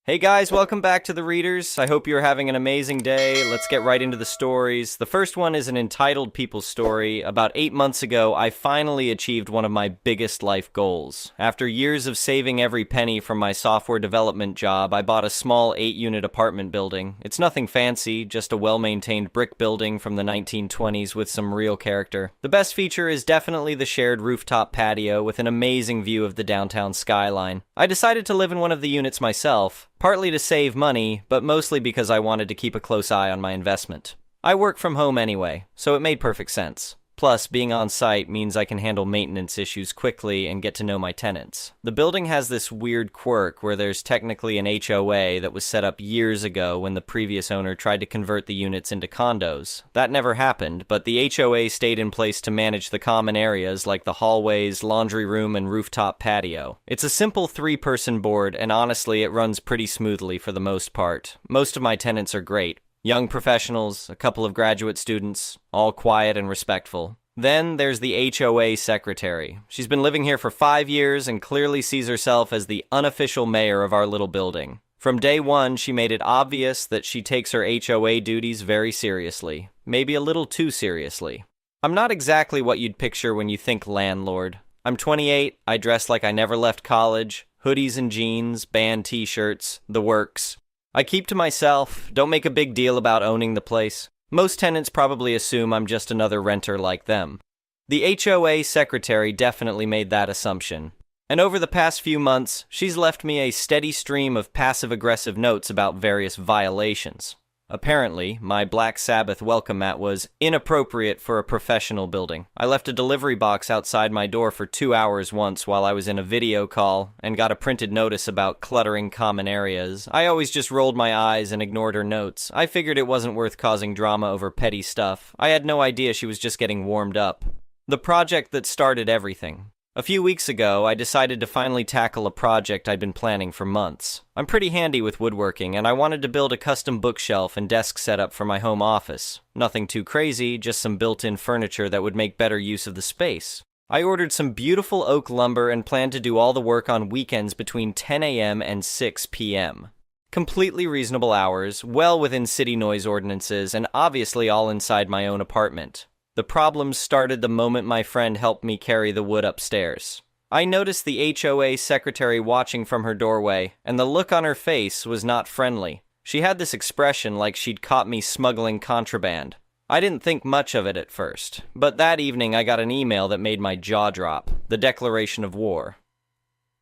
Hey guys, welcome back to the Readers. I hope you're having an amazing day. Let's get right into the stories. The first one is an entitled people story. About 8 months ago, I finally achieved one of my biggest life goals. After years of saving every penny from my software development job, I bought a small 8-unit apartment building. It's nothing fancy, just a well-maintained brick building from the 1920s with some real character. The best feature is definitely the shared rooftop patio with an amazing view of the downtown skyline. I decided to live in one of the units myself. Partly to save money, but mostly because I wanted to keep a close eye on my investment. I work from home anyway, so it made perfect sense. Plus, being on site means I can handle maintenance issues quickly and get to know my tenants. The building has this weird quirk where there's technically an HOA that was set up years ago when the previous owner tried to convert the units into condos. That never happened, but the HOA stayed in place to manage the common areas like the hallways, laundry room, and rooftop patio. It's a simple 3-person board, and honestly, it runs pretty smoothly for the most part. Most of my tenants are great. Young professionals, a couple of graduate students, all quiet and respectful. Then there's the HOA secretary. She's been living here for 5 years and clearly sees herself as the unofficial mayor of our little building. From day one, she made it obvious that she takes her HOA duties very seriously, maybe a little too seriously. I'm not exactly what you'd picture when you think landlord. I'm 28, I dress like I never left college, hoodies and jeans, band t-shirts, the works. I keep to myself, don't make a big deal about owning the place. Most tenants probably assume I'm just another renter like them. The HOA secretary definitely made that assumption. And over the past few months, she's left me a steady stream of passive-aggressive notes about various violations. Apparently, my Black Sabbath welcome mat was inappropriate for a professional building. I left a delivery box outside my door for 2 hours once while I was in a video call and got a printed notice about cluttering common areas. I always just rolled my eyes and ignored her notes. I figured it wasn't worth causing drama over petty stuff. I had no idea she was just getting warmed up. The project that started everything. A few weeks ago, I decided to finally tackle a project I'd been planning for months. I'm pretty handy with woodworking, and I wanted to build a custom bookshelf and desk setup for my home office. Nothing too crazy, just some built-in furniture that would make better use of the space. I ordered some beautiful oak lumber and planned to do all the work on weekends between 10 a.m. and 6 p.m. Completely reasonable hours, well within city noise ordinances, and obviously all inside my own apartment. The problems started the moment my friend helped me carry the wood upstairs. I noticed the HOA secretary watching from her doorway, and the look on her face was not friendly. She had this expression like she'd caught me smuggling contraband. I didn't think much of it at first, but that evening I got an email that made my jaw drop, the declaration of war.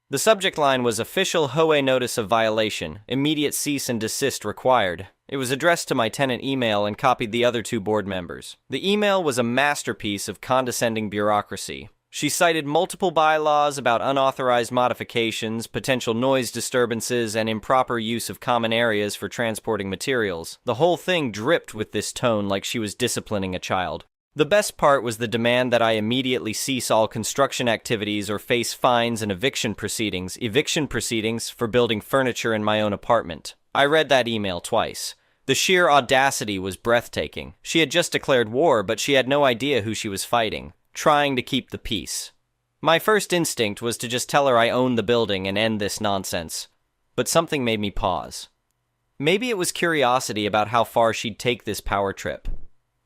The subject line was official HOA notice of violation, immediate cease and desist required. It was addressed to my tenant email and copied the other 2 board members. The email was a masterpiece of condescending bureaucracy. She cited multiple bylaws about unauthorized modifications, potential noise disturbances, and improper use of common areas for transporting materials. The whole thing dripped with this tone like she was disciplining a child. The best part was the demand that I immediately cease all construction activities or face fines and eviction proceedings for building furniture in my own apartment. I read that email twice. The sheer audacity was breathtaking. She had just declared war, but she had no idea who she was fighting, trying to keep the peace. My first instinct was to just tell her I own the building and end this nonsense, but something made me pause. Maybe it was curiosity about how far she'd take this power trip.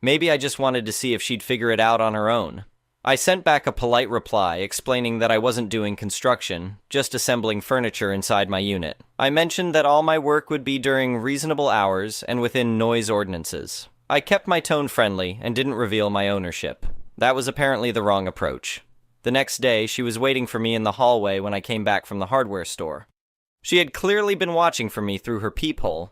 Maybe I just wanted to see if she'd figure it out on her own. I sent back a polite reply explaining that I wasn't doing construction, just assembling furniture inside my unit. I mentioned that all my work would be during reasonable hours and within noise ordinances. I kept my tone friendly and didn't reveal my ownership. That was apparently the wrong approach. The next day, she was waiting for me in the hallway when I came back from the hardware store. She had clearly been watching for me through her peephole.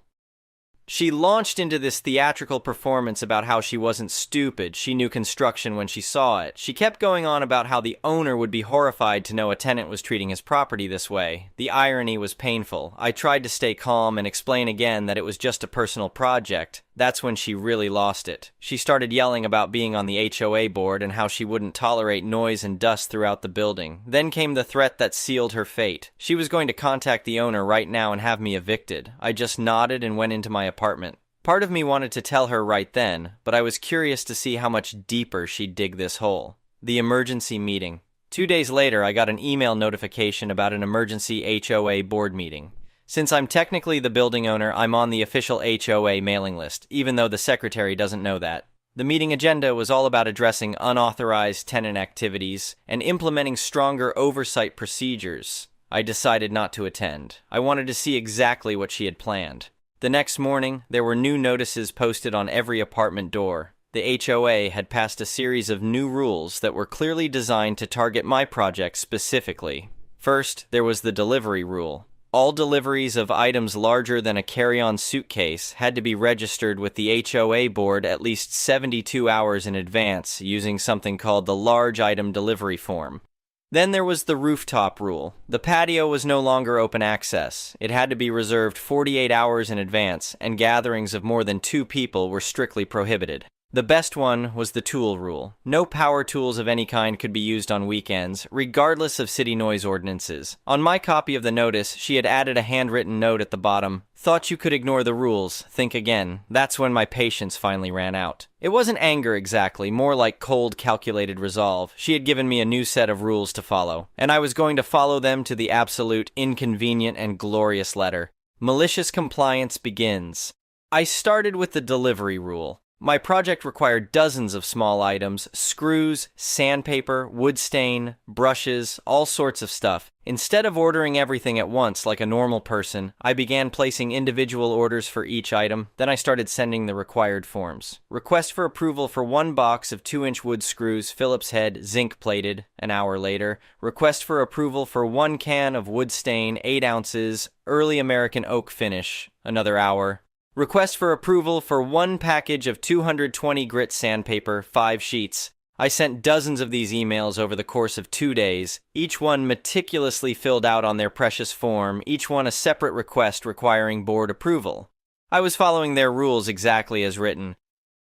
She launched into this theatrical performance about how she wasn't stupid, she knew construction when she saw it. She kept going on about how the owner would be horrified to know a tenant was treating his property this way. The irony was painful. I tried to stay calm and explain again that it was just a personal project. That's when she really lost it. She started yelling about being on the HOA board and how she wouldn't tolerate noise and dust throughout the building. Then came the threat that sealed her fate. She was going to contact the owner right now and have me evicted. I just nodded and went into my apartment. Part of me wanted to tell her right then, but I was curious to see how much deeper she'd dig this hole. The emergency meeting. 2 days later, I got an email notification about an emergency HOA board meeting. Since I'm technically the building owner, I'm on the official HOA mailing list, even though the secretary doesn't know that. The meeting agenda was all about addressing unauthorized tenant activities and implementing stronger oversight procedures. I decided not to attend. I wanted to see exactly what she had planned. The next morning, there were new notices posted on every apartment door. The HOA had passed a series of new rules that were clearly designed to target my project specifically. First, there was the delivery rule. All deliveries of items larger than a carry-on suitcase had to be registered with the HOA board at least 72 hours in advance using something called the large item delivery form. Then there was the rooftop rule. The patio was no longer open access. It had to be reserved 48 hours in advance, and gatherings of more than 2 people were strictly prohibited. The best one was the tool rule. No power tools of any kind could be used on weekends, regardless of city noise ordinances. On my copy of the notice, she had added a handwritten note at the bottom. Thought you could ignore the rules. Think again. That's when my patience finally ran out. It wasn't anger exactly, more like cold, calculated resolve. She had given me a new set of rules to follow, and I was going to follow them to the absolute, inconvenient, and glorious letter. Malicious compliance begins. I started with the delivery rule. My project required dozens of small items, screws, sandpaper, wood stain, brushes, all sorts of stuff. Instead of ordering everything at once like a normal person, I began placing individual orders for each item. Then I started sending the required forms. Request for approval for 1 box of 2-inch wood screws, Phillips head, zinc plated, an hour later. Request for approval for 1 can of wood stain, 8 ounces, early American oak finish, another hour. Request for approval for 1 package of 220 grit sandpaper, 5 sheets. I sent dozens of these emails over the course of 2 days, each one meticulously filled out on their precious form, each one a separate request requiring board approval. I was following their rules exactly as written.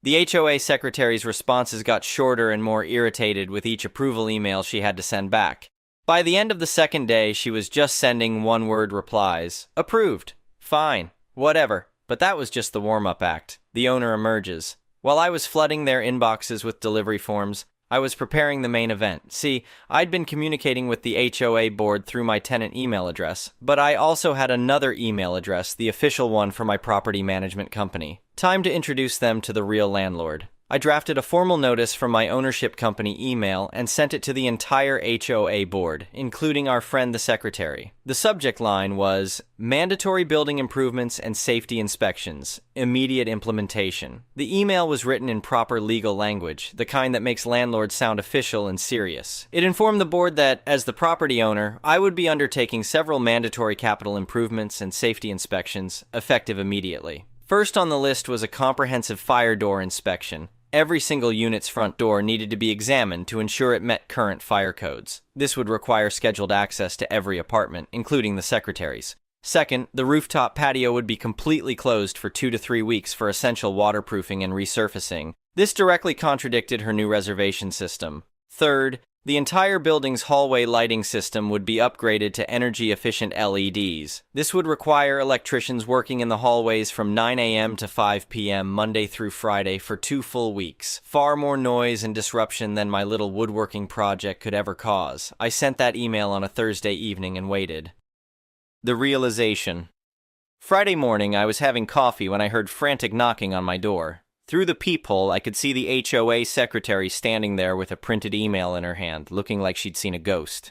The HOA secretary's responses got shorter and more irritated with each approval email she had to send back. By the end of the second day, she was just sending one-word replies. Approved. Fine. Whatever. But that was just the warm-up act. The owner emerges. While I was flooding their inboxes with delivery forms, I was preparing the main event. See, I'd been communicating with the HOA board through my tenant email address, but I also had another email address, the official one for my property management company. Time to introduce them to the real landlord. I drafted a formal notice from my ownership company email and sent it to the entire HOA board, including our friend the secretary. The subject line was, Mandatory Building Improvements and Safety Inspections, Immediate Implementation. The email was written in proper legal language, the kind that makes landlords sound official and serious. It informed the board that, as the property owner, I would be undertaking several mandatory capital improvements and safety inspections, effective immediately. First on the list was a comprehensive fire door inspection. Every single unit's front door needed to be examined to ensure it met current fire codes. This would require scheduled access to every apartment, including the secretary's. Second, the rooftop patio would be completely closed for 2 to 3 weeks for essential waterproofing and resurfacing. This directly contradicted her new reservation system. Third, the entire building's hallway lighting system would be upgraded to energy-efficient LEDs. This would require electricians working in the hallways from 9 a.m. to 5 p.m. Monday through Friday for 2 full weeks. Far more noise and disruption than my little woodworking project could ever cause. I sent that email on a Thursday evening and waited. The realization. Friday morning, I was having coffee when I heard frantic knocking on my door. Through the peephole, I could see the HOA secretary standing there with a printed email in her hand, looking like she'd seen a ghost.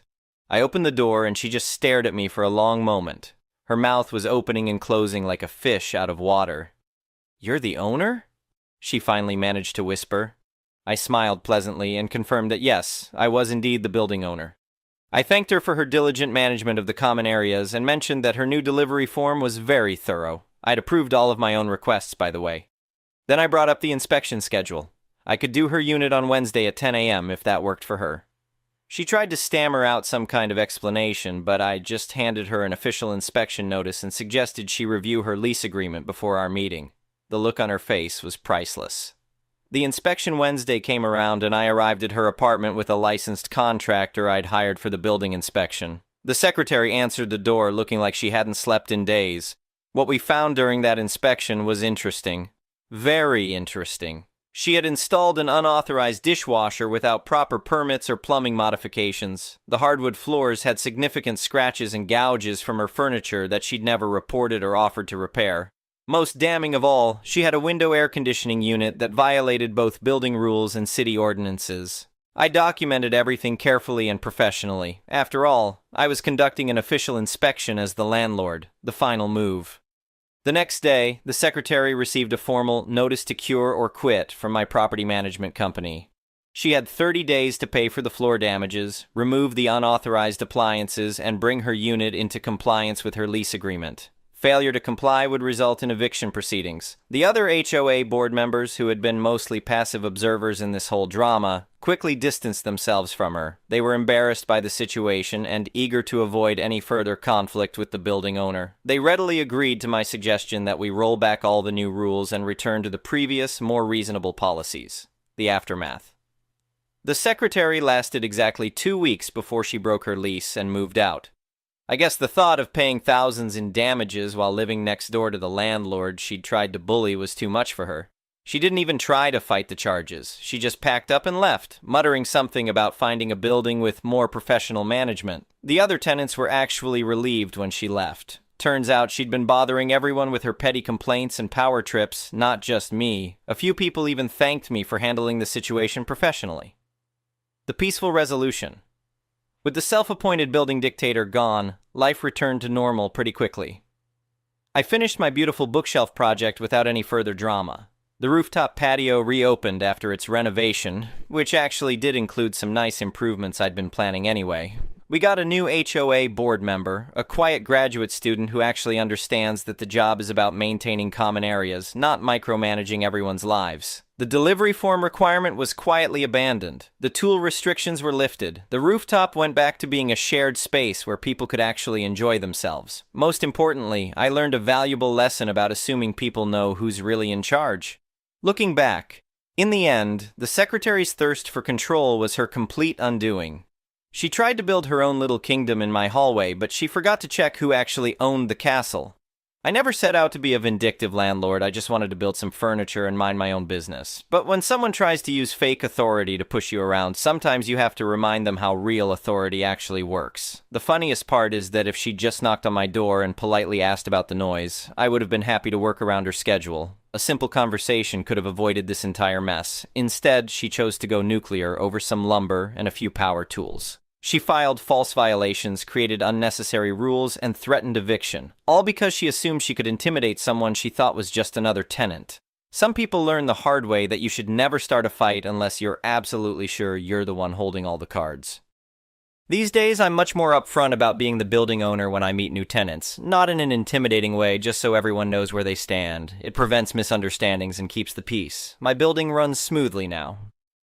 I opened the door and she just stared at me for a long moment. Her mouth was opening and closing like a fish out of water. "You're the owner?" she finally managed to whisper. I smiled pleasantly and confirmed that yes, I was indeed the building owner. I thanked her for her diligent management of the common areas and mentioned that her new delivery form was very thorough. I'd approved all of my own requests, by the way. Then I brought up the inspection schedule. I could do her unit on Wednesday at 10 a.m. if that worked for her. She tried to stammer out some kind of explanation, but I just handed her an official inspection notice and suggested she review her lease agreement before our meeting. The look on her face was priceless. The inspection Wednesday came around and I arrived at her apartment with a licensed contractor I'd hired for the building inspection. The secretary answered the door looking like she hadn't slept in days. What we found during that inspection was interesting. Very interesting. She had installed an unauthorized dishwasher without proper permits or plumbing modifications. The hardwood floors had significant scratches and gouges from her furniture that she'd never reported or offered to repair. Most damning of all, she had a window air conditioning unit that violated both building rules and city ordinances. I documented everything carefully and professionally. After all, I was conducting an official inspection as the landlord, the final move. The next day, the secretary received a formal notice to cure or quit from my property management company. She had 30 days to pay for the floor damages, remove the unauthorized appliances, and bring her unit into compliance with her lease agreement. Failure to comply would result in eviction proceedings. The other HOA board members, who had been mostly passive observers in this whole drama, quickly distanced themselves from her. They were embarrassed by the situation and eager to avoid any further conflict with the building owner. They readily agreed to my suggestion that we roll back all the new rules and return to the previous, more reasonable policies. The aftermath. The secretary lasted exactly 2 weeks before she broke her lease and moved out. I guess the thought of paying thousands in damages while living next door to the landlord she'd tried to bully was too much for her. She didn't even try to fight the charges. She just packed up and left, muttering something about finding a building with more professional management. The other tenants were actually relieved when she left. Turns out she'd been bothering everyone with her petty complaints and power trips, not just me. A few people even thanked me for handling the situation professionally. The peaceful resolution. With the self-appointed building dictator gone, life returned to normal pretty quickly. I finished my beautiful bookshelf project without any further drama. The rooftop patio reopened after its renovation, which actually did include some nice improvements I'd been planning anyway. We got a new HOA board member, a quiet graduate student who actually understands that the job is about maintaining common areas, not micromanaging everyone's lives. The delivery form requirement was quietly abandoned. The tool restrictions were lifted. The rooftop went back to being a shared space where people could actually enjoy themselves. Most importantly, I learned a valuable lesson about assuming people know who's really in charge. Looking back, in the end, the secretary's thirst for control was her complete undoing. She tried to build her own little kingdom in my hallway, but she forgot to check who actually owned the castle. I never set out to be a vindictive landlord. I just wanted to build some furniture and mind my own business. But when someone tries to use fake authority to push you around, sometimes you have to remind them how real authority actually works. The funniest part is that if she just knocked on my door and politely asked about the noise, I would have been happy to work around her schedule. A simple conversation could have avoided this entire mess. Instead, she chose to go nuclear over some lumber and a few power tools. She filed false violations, created unnecessary rules, and threatened eviction, all because she assumed she could intimidate someone she thought was just another tenant. Some people learn the hard way that you should never start a fight unless you're absolutely sure you're the one holding all the cards. These days, I'm much more upfront about being the building owner when I meet new tenants, not in an intimidating way, just so everyone knows where they stand. It prevents misunderstandings and keeps the peace. My building runs smoothly now.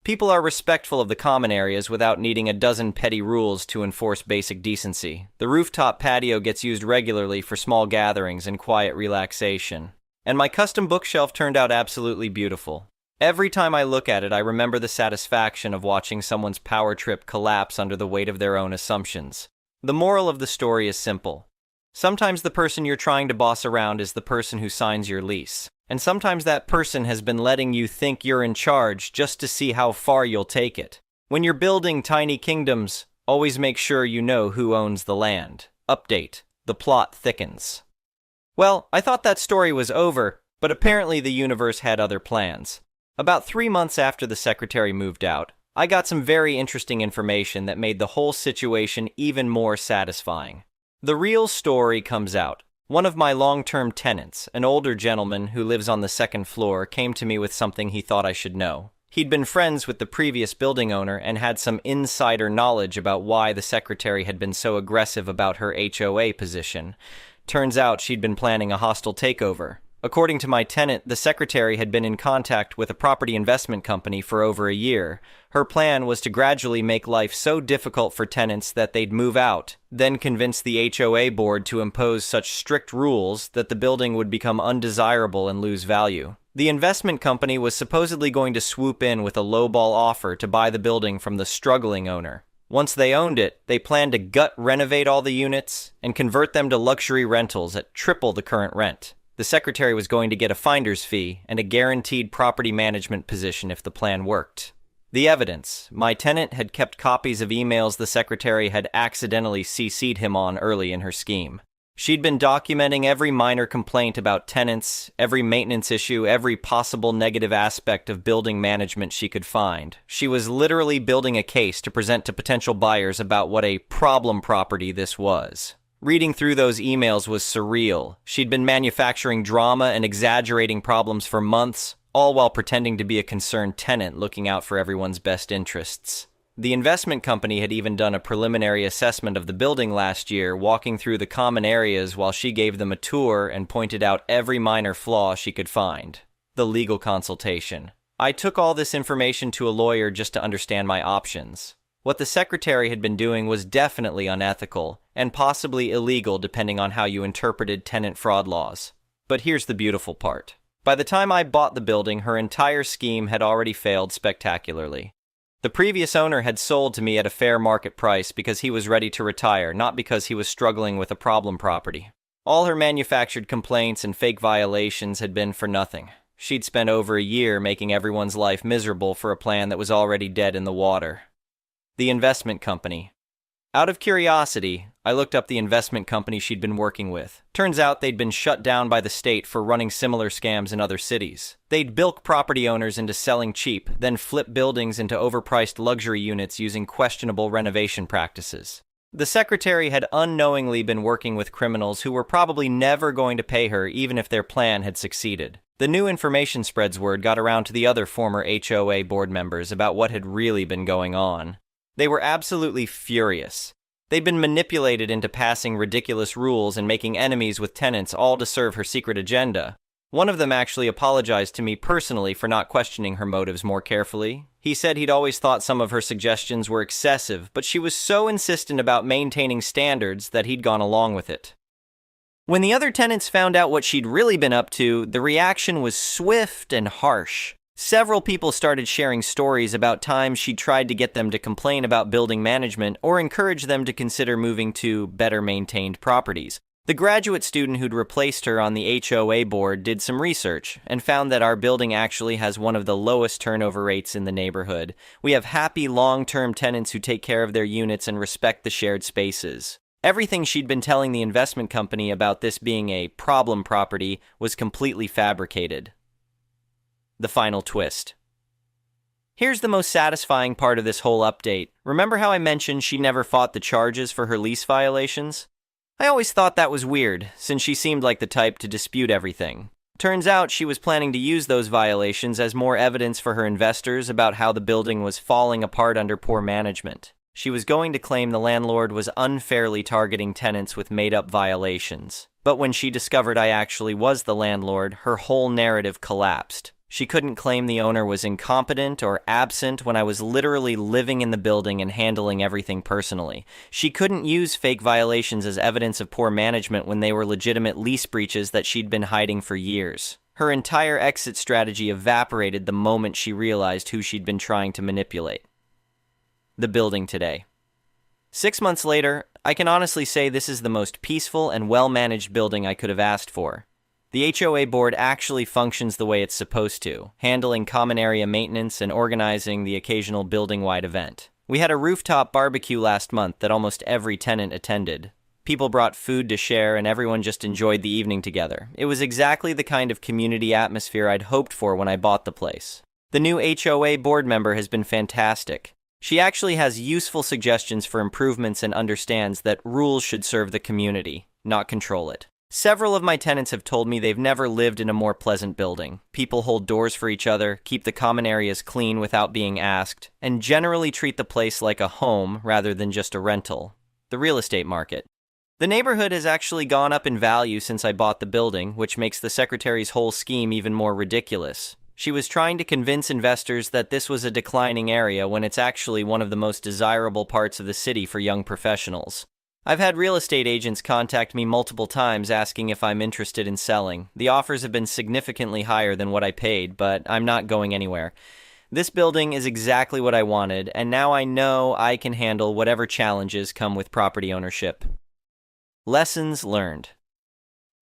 People are respectful of the common areas without needing a dozen petty rules to enforce basic decency. The rooftop patio gets used regularly for small gatherings and quiet relaxation. And my custom bookshelf turned out absolutely beautiful. Every time I look at it, I remember the satisfaction of watching someone's power trip collapse under the weight of their own assumptions. The moral of the story is simple. Sometimes the person you're trying to boss around is the person who signs your lease. And sometimes that person has been letting you think you're in charge just to see how far you'll take it. When you're building tiny kingdoms, always make sure you know who owns the land. Update: the plot thickens. Well, I thought that story was over, but apparently the universe had other plans. About 3 months after the secretary moved out, I got some very interesting information that made the whole situation even more satisfying. The real story comes out. One of my long-term tenants, an older gentleman who lives on the second floor, came to me with something he thought I should know. He'd been friends with the previous building owner and had some insider knowledge about why the secretary had been so aggressive about her HOA position. Turns out she'd been planning a hostile takeover. According to my tenant, the secretary had been in contact with a property investment company for over a year. Her plan was to gradually make life so difficult for tenants that they'd move out, then convince the HOA board to impose such strict rules that the building would become undesirable and lose value. The investment company was supposedly going to swoop in with a lowball offer to buy the building from the struggling owner. Once they owned it, they planned to gut renovate all the units and convert them to luxury rentals at triple the current rent. The secretary was going to get a finder's fee and a guaranteed property management position if the plan worked. The evidence: my tenant had kept copies of emails the secretary had accidentally CC'd him on early in her scheme. She'd been documenting every minor complaint about tenants, every maintenance issue, every possible negative aspect of building management she could find. She was literally building a case to present to potential buyers about what a problem property this was. Reading through those emails was surreal. She'd been manufacturing drama and exaggerating problems for months, all while pretending to be a concerned tenant looking out for everyone's best interests. The investment company had even done a preliminary assessment of the building last year, walking through the common areas while she gave them a tour and pointed out every minor flaw she could find. The legal consultation. I took all this information to a lawyer just to understand my options. What the secretary had been doing was definitely unethical, and possibly illegal depending on how you interpreted tenant fraud laws. But here's the beautiful part. By the time I bought the building, her entire scheme had already failed spectacularly. The previous owner had sold to me at a fair market price because he was ready to retire, not because he was struggling with a problem property. All her manufactured complaints and fake violations had been for nothing. She'd spent over a year making everyone's life miserable for a plan that was already dead in the water. The investment company. Out of curiosity, I looked up the investment company she'd been working with. Turns out they'd been shut down by the state for running similar scams in other cities. They'd bilk property owners into selling cheap, then flip buildings into overpriced luxury units using questionable renovation practices. The secretary had unknowingly been working with criminals who were probably never going to pay her even if their plan had succeeded. The new information spreads word got around to the other former HOA board members about what had really been going on. They were absolutely furious. They'd been manipulated into passing ridiculous rules and making enemies with tenants, all to serve her secret agenda. One of them actually apologized to me personally for not questioning her motives more carefully. He said he'd always thought some of her suggestions were excessive, but she was so insistent about maintaining standards that he'd gone along with it. When the other tenants found out what she'd really been up to, the reaction was swift and harsh. Several people started sharing stories about times she tried to get them to complain about building management or encourage them to consider moving to better-maintained properties. The graduate student who'd replaced her on the HOA board did some research and found that our building actually has one of the lowest turnover rates in the neighborhood. We have happy, long-term tenants who take care of their units and respect the shared spaces. Everything she'd been telling the investment company about this being a problem property was completely fabricated. The final twist. Here's the most satisfying part of this whole update. Remember how I mentioned she never fought the charges for her lease violations? I always thought that was weird, since she seemed like the type to dispute everything. Turns out she was planning to use those violations as more evidence for her investors about how the building was falling apart under poor management. She was going to claim the landlord was unfairly targeting tenants with made-up violations. But when she discovered I actually was the landlord, her whole narrative collapsed. She couldn't claim the owner was incompetent or absent when I was literally living in the building and handling everything personally. She couldn't use fake violations as evidence of poor management when they were legitimate lease breaches that she'd been hiding for years. Her entire exit strategy evaporated the moment she realized who she'd been trying to manipulate. The building today. 6 months later, I can honestly say this is the most peaceful and well-managed building I could have asked for. The HOA board actually functions the way it's supposed to, handling common area maintenance and organizing the occasional building-wide event. We had a rooftop barbecue last month that almost every tenant attended. People brought food to share and everyone just enjoyed the evening together. It was exactly the kind of community atmosphere I'd hoped for when I bought the place. The new HOA board member has been fantastic. She actually has useful suggestions for improvements and understands that rules should serve the community, not control it. Several of my tenants have told me they've never lived in a more pleasant building. People hold doors for each other, keep the common areas clean without being asked, and generally treat the place like a home rather than just a rental. The real estate market. The neighborhood has actually gone up in value since I bought the building, which makes the secretary's whole scheme even more ridiculous. She was trying to convince investors that this was a declining area when it's actually one of the most desirable parts of the city for young professionals. I've had real estate agents contact me multiple times asking if I'm interested in selling. The offers have been significantly higher than what I paid, but I'm not going anywhere. This building is exactly what I wanted, and now I know I can handle whatever challenges come with property ownership. Lessons learned.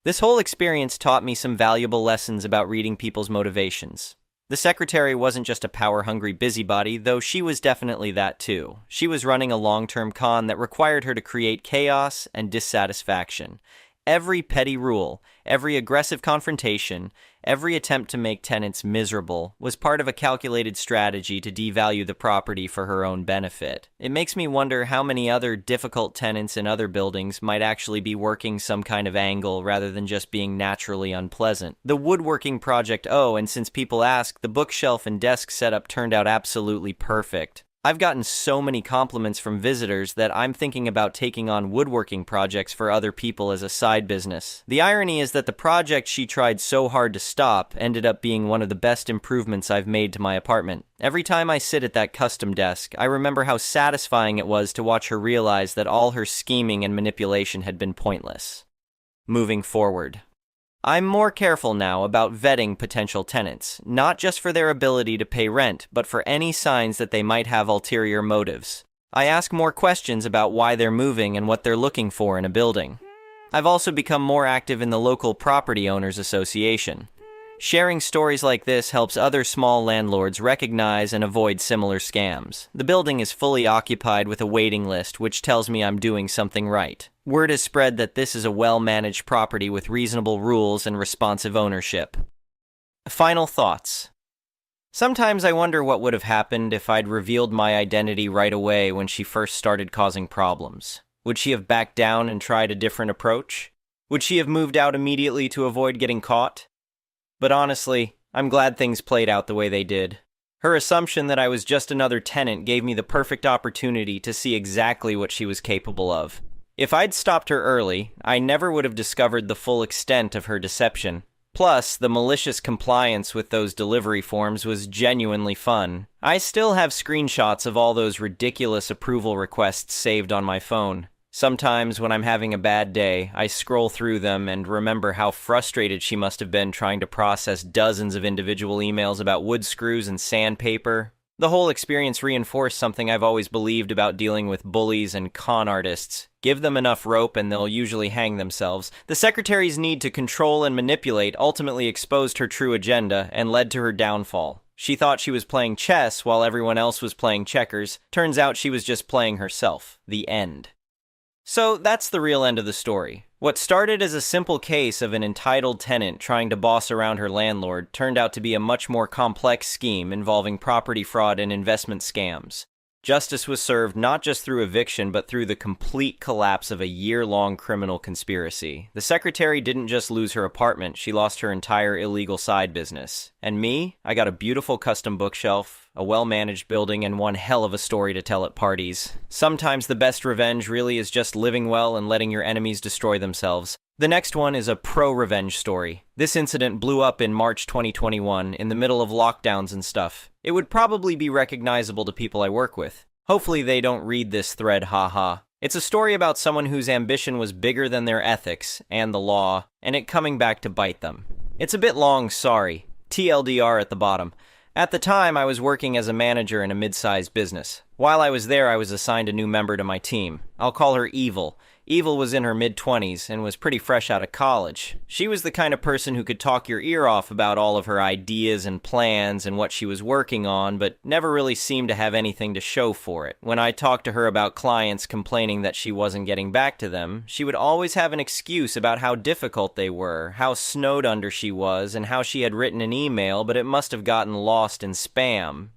This whole experience taught me some valuable lessons about reading people's motivations. The secretary wasn't just a power-hungry busybody, though she was definitely that too. She was running a long-term con that required her to create chaos and dissatisfaction. Every petty rule, every aggressive confrontation, every attempt to make tenants miserable was part of a calculated strategy to devalue the property for her own benefit. It makes me wonder how many other difficult tenants in other buildings might actually be working some kind of angle rather than just being naturally unpleasant. The woodworking project, and since people ask, the bookshelf and desk setup turned out absolutely perfect. I've gotten so many compliments from visitors that I'm thinking about taking on woodworking projects for other people as a side business. The irony is that the project she tried so hard to stop ended up being one of the best improvements I've made to my apartment. Every time I sit at that custom desk, I remember how satisfying it was to watch her realize that all her scheming and manipulation had been pointless. Moving forward. I'm more careful now about vetting potential tenants, not just for their ability to pay rent, but for any signs that they might have ulterior motives. I ask more questions about why they're moving and what they're looking for in a building. I've also become more active in the local property owners association. Sharing stories like this helps other small landlords recognize and avoid similar scams. The building is fully occupied with a waiting list, which tells me I'm doing something right. Word has spread that this is a well-managed property with reasonable rules and responsive ownership. Final thoughts. Sometimes I wonder what would have happened if I'd revealed my identity right away when she first started causing problems. Would she have backed down and tried a different approach? Would she have moved out immediately to avoid getting caught? But honestly, I'm glad things played out the way they did. Her assumption that I was just another tenant gave me the perfect opportunity to see exactly what she was capable of. If I'd stopped her early, I never would have discovered the full extent of her deception. Plus, the malicious compliance with those delivery forms was genuinely fun. I still have screenshots of all those ridiculous approval requests saved on my phone. Sometimes, when I'm having a bad day, I scroll through them and remember how frustrated she must have been trying to process dozens of individual emails about wood screws and sandpaper. The whole experience reinforced something I've always believed about dealing with bullies and con artists. Give them enough rope and they'll usually hang themselves. The secretary's need to control and manipulate ultimately exposed her true agenda and led to her downfall. She thought she was playing chess while everyone else was playing checkers. Turns out she was just playing herself. The end. So that's the real end of the story. What started as a simple case of an entitled tenant trying to boss around her landlord turned out to be a much more complex scheme involving property fraud and investment scams. Justice was served not just through eviction, but through the complete collapse of a year-long criminal conspiracy. The secretary didn't just lose her apartment, she lost her entire illegal side business. And me? I got a beautiful custom bookshelf, a well-managed building, and one hell of a story to tell at parties. Sometimes the best revenge really is just living well and letting your enemies destroy themselves. The next one is a pro-revenge story. This incident blew up in March 2021, in the middle of lockdowns and stuff. It would probably be recognizable to people I work with. Hopefully they don't read this thread, haha. It's a story about someone whose ambition was bigger than their ethics and the law, and it coming back to bite them. It's a bit long, sorry. TLDR at the bottom. At the time, I was working as a manager in a mid-sized business. While I was there, I was assigned a new member to my team. I'll call her Evil. Evil was in her mid-20s and was pretty fresh out of college. She was the kind of person who could talk your ear off about all of her ideas and plans and what she was working on, but never really seemed to have anything to show for it. When I talked to her about clients complaining that she wasn't getting back to them, she would always have an excuse about how difficult they were, how snowed under she was, and how she had written an email, but it must have gotten lost in spam.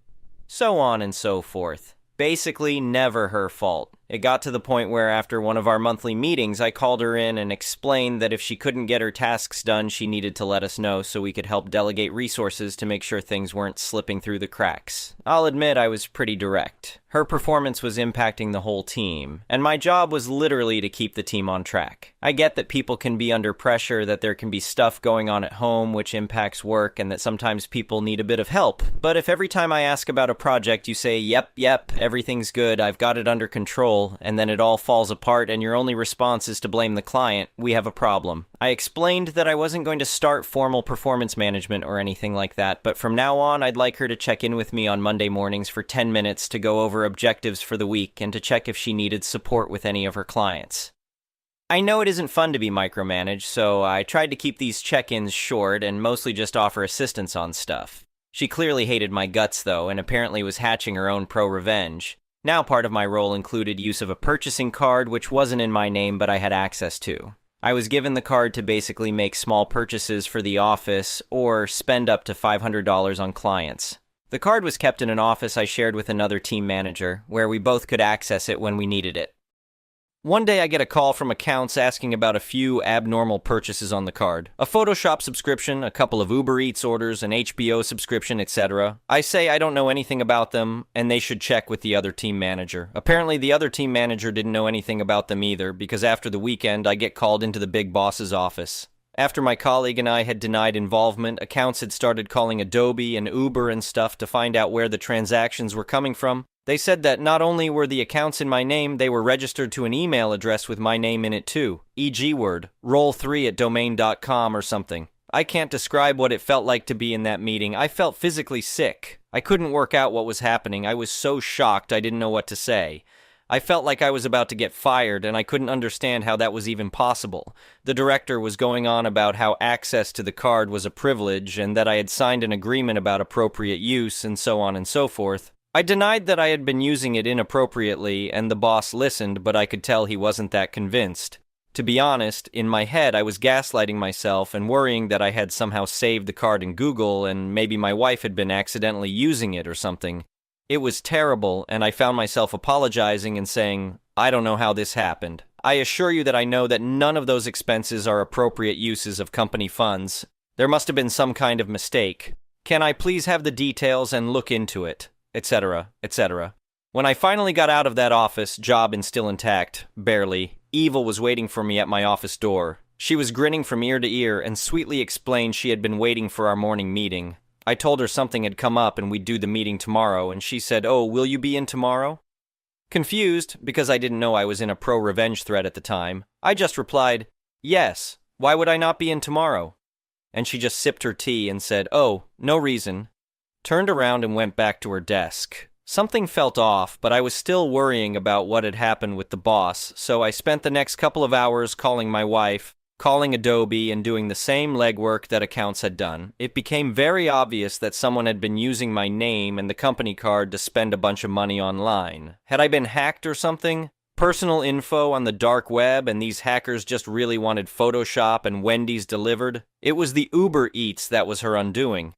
So on and so forth. Basically, never her fault. It got to the point where after one of our monthly meetings, I called her in and explained that if she couldn't get her tasks done, she needed to let us know so we could help delegate resources to make sure things weren't slipping through the cracks. I'll admit I was pretty direct. Her performance was impacting the whole team, and my job was literally to keep the team on track. I get that people can be under pressure, that there can be stuff going on at home which impacts work, and that sometimes people need a bit of help. But if every time I ask about a project you say, yep, everything's good, I've got it under control, and then it all falls apart and your only response is to blame the client, we have a problem. I explained that I wasn't going to start formal performance management or anything like that, but from now on I'd like her to check in with me on Monday mornings for 10 minutes to go over objectives for the week and to check if she needed support with any of her clients. I know it isn't fun to be micromanaged, so I tried to keep these check-ins short and mostly just offer assistance on stuff. She clearly hated my guts, though, and apparently was hatching her own pro-revenge. Now part of my role included use of a purchasing card, which wasn't in my name but I had access to. I was given the card to basically make small purchases for the office or spend up to $500 on clients. The card was kept in an office I shared with another team manager, where we both could access it when we needed it. One day I get a call from accounts asking about a few abnormal purchases on the card. A Photoshop subscription, a couple of Uber Eats orders, an HBO subscription, etc. I say I don't know anything about them, and they should check with the other team manager. Apparently the other team manager didn't know anything about them either, because after the weekend I get called into the big boss's office. After my colleague and I had denied involvement, accounts had started calling Adobe and Uber and stuff to find out where the transactions were coming from. They said that not only were the accounts in my name, they were registered to an email address with my name in it too. E.g. word, roll3@domain.com or something. I can't describe what it felt like to be in that meeting. I felt physically sick. I couldn't work out what was happening. I was so shocked I didn't know what to say. I felt like I was about to get fired, and I couldn't understand how that was even possible. The director was going on about how access to the card was a privilege, and that I had signed an agreement about appropriate use, and so on and so forth. I denied that I had been using it inappropriately, and the boss listened, but I could tell he wasn't that convinced. To be honest, in my head I was gaslighting myself and worrying that I had somehow saved the card in Google, and maybe my wife had been accidentally using it or something. It was terrible, and I found myself apologizing and saying, I don't know how this happened. I assure you that I know that none of those expenses are appropriate uses of company funds. There must have been some kind of mistake. Can I please have the details and look into it? Etc., etc. When I finally got out of that office, job and still intact, barely, Evil was waiting for me at my office door. She was grinning from ear to ear and sweetly explained she had been waiting for our morning meeting. I told her something had come up and we'd do the meeting tomorrow, and she said, "Oh, will you be in tomorrow?" Confused, because I didn't know I was in a pro-revenge thread at the time, I just replied, "Yes, why would I not be in tomorrow?" And she just sipped her tea and said, "Oh, no reason," turned around and went back to her desk. Something felt off, but I was still worrying about what had happened with the boss, so I spent the next couple of hours calling my wife, calling Adobe, and doing the same legwork that accounts had done. It became very obvious that someone had been using my name and the company card to spend a bunch of money online. Had I been hacked or something? Personal info on the dark web, and these hackers just really wanted Photoshop and Wendy's delivered? It was the Uber Eats that was her undoing.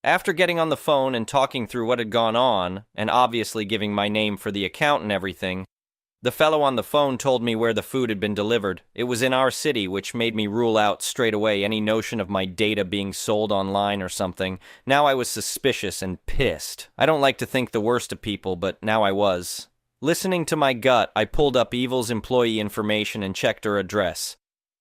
After getting on the phone and talking through what had gone on, and obviously giving my name for the account and everything, the fellow on the phone told me where the food had been delivered. It was in our city, which made me rule out straight away any notion of my data being sold online or something. Now I was suspicious and pissed. I don't like to think the worst of people, but now I was. Listening to my gut, I pulled up Evil's employee information and checked her address.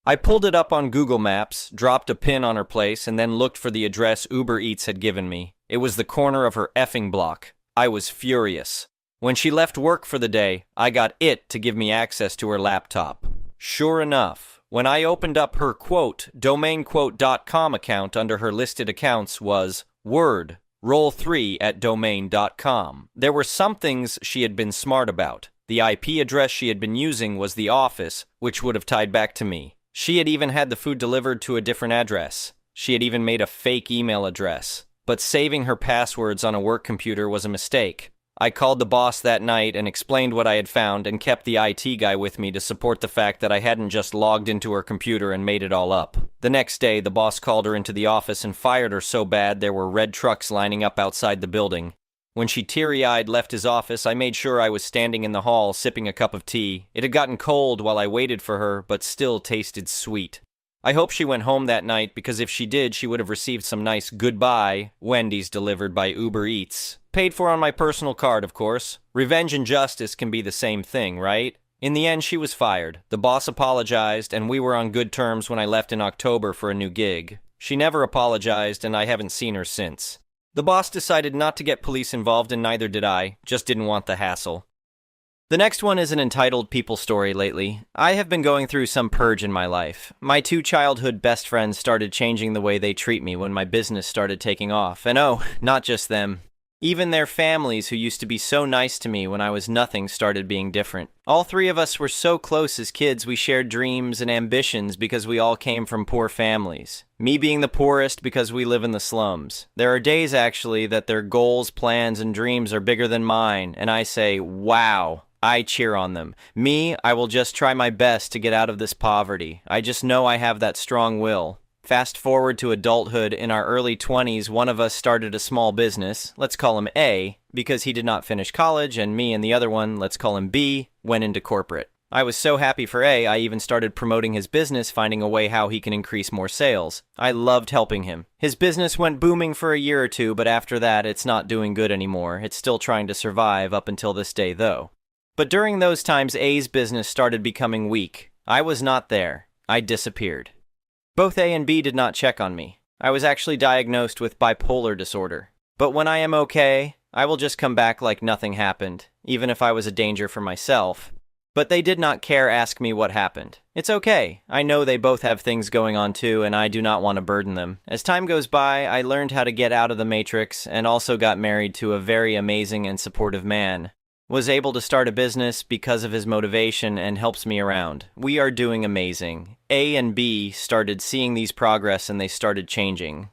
I pulled it up on Google Maps, dropped a pin on her place, and then looked for the address Uber Eats had given me. It was the corner of her effing block. I was furious. When she left work for the day, I got it to give me access to her laptop. Sure enough, when I opened up her domainquote.com account under her listed accounts was word, roll3@domain.com. There were some things she had been smart about. The IP address she had been using was the office, which would have tied back to me. She had even had the food delivered to a different address. She had even made a fake email address. But saving her passwords on a work computer was a mistake. I called the boss that night and explained what I had found and kept the IT guy with me to support the fact that I hadn't just logged into her computer and made it all up. The next day, the boss called her into the office and fired her so bad there were red trucks lining up outside the building. When she teary-eyed left his office, I made sure I was standing in the hall sipping a cup of tea. It had gotten cold while I waited for her, but still tasted sweet. I hope she went home that night, because if she did, she would have received some nice goodbye Wendy's delivered by Uber Eats. Paid for on my personal card, of course. Revenge and justice can be the same thing, right? In the end, she was fired. The boss apologized, and we were on good terms when I left in October for a new gig. She never apologized, and I haven't seen her since. The boss decided not to get police involved, and neither did I. Just didn't want the hassle. The next one is an entitled people story lately. I have been going through some purge in my life. My two childhood best friends started changing the way they treat me when my business started taking off. And oh, not just them. Even their families, who used to be so nice to me when I was nothing, started being different. All three of us were so close as kids. We shared dreams and ambitions because we all came from poor families. Me being the poorest because we live in the slums. There are days, actually, that their goals, plans, and dreams are bigger than mine, and I say, wow. I cheer on them. Me, I will just try my best to get out of this poverty. I just know I have that strong will. Fast forward to adulthood. In our early 20s, one of us started a small business. Let's call him A, because he did not finish college, and me and the other one, let's call him B, went into corporate. I was so happy for A, I even started promoting his business, finding a way how he can increase more sales. I loved helping him. His business went booming for a year or two, but after that, it's not doing good anymore. It's still trying to survive up until this day, though. But during those times, A's business started becoming weak. I was not there. I disappeared. Both A and B did not check on me. I was actually diagnosed with bipolar disorder. But when I am okay, I will just come back like nothing happened, even if I was a danger for myself. But they did not ask me what happened. It's okay. I know they both have things going on too, and I do not want to burden them. As time goes by, I learned how to get out of the matrix and also got married to a very amazing and supportive man. Was able to start a business because of his motivation and helps me around. We are doing amazing. A and B started seeing these progress and they started changing.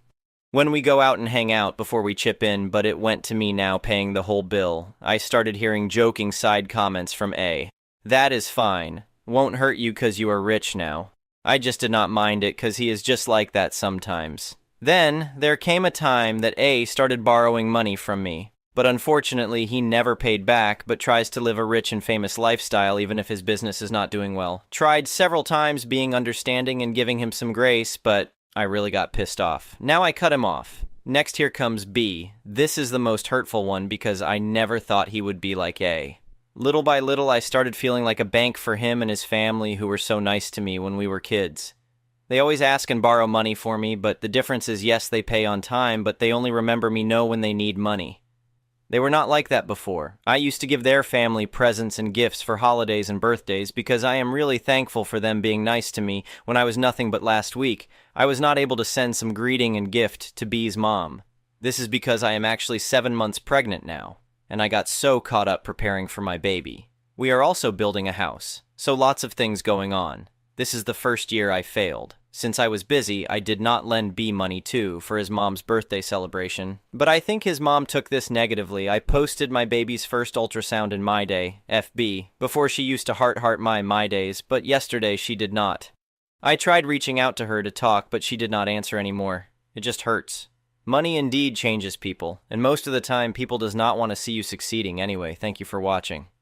When we go out and hang out before we chip in, but it went to me now paying the whole bill. I started hearing joking side comments from A. That is fine. Won't hurt you cause you are rich now. I just did not mind it cause he is just like that sometimes. Then, there came a time that A started borrowing money from me. But unfortunately, he never paid back, but tries to live a rich and famous lifestyle even if his business is not doing well. Tried several times being understanding and giving him some grace, but I really got pissed off. Now I cut him off. Next here comes B. This is the most hurtful one because I never thought he would be like A. Little by little, I started feeling like a bank for him and his family who were so nice to me when we were kids. They always ask and borrow money for me, but the difference is yes, they pay on time, but they only remember me when they need money. They were not like that before. I used to give their family presents and gifts for holidays and birthdays because I am really thankful for them being nice to me when I was nothing but last week. I was not able to send some greeting and gift to B's mom. This is because I am actually 7 months pregnant now, and I got so caught up preparing for my baby. We are also building a house, so lots of things going on. This is the first year I failed. Since I was busy, I did not lend B money too for his mom's birthday celebration. But I think his mom took this negatively. I posted my baby's first ultrasound in my day, FB, before she used to heart my days, but yesterday she did not. I tried reaching out to her to talk, but she did not answer anymore. It just hurts. Money indeed changes people, and most of the time people does not want to see you succeeding anyway. Thank you for watching.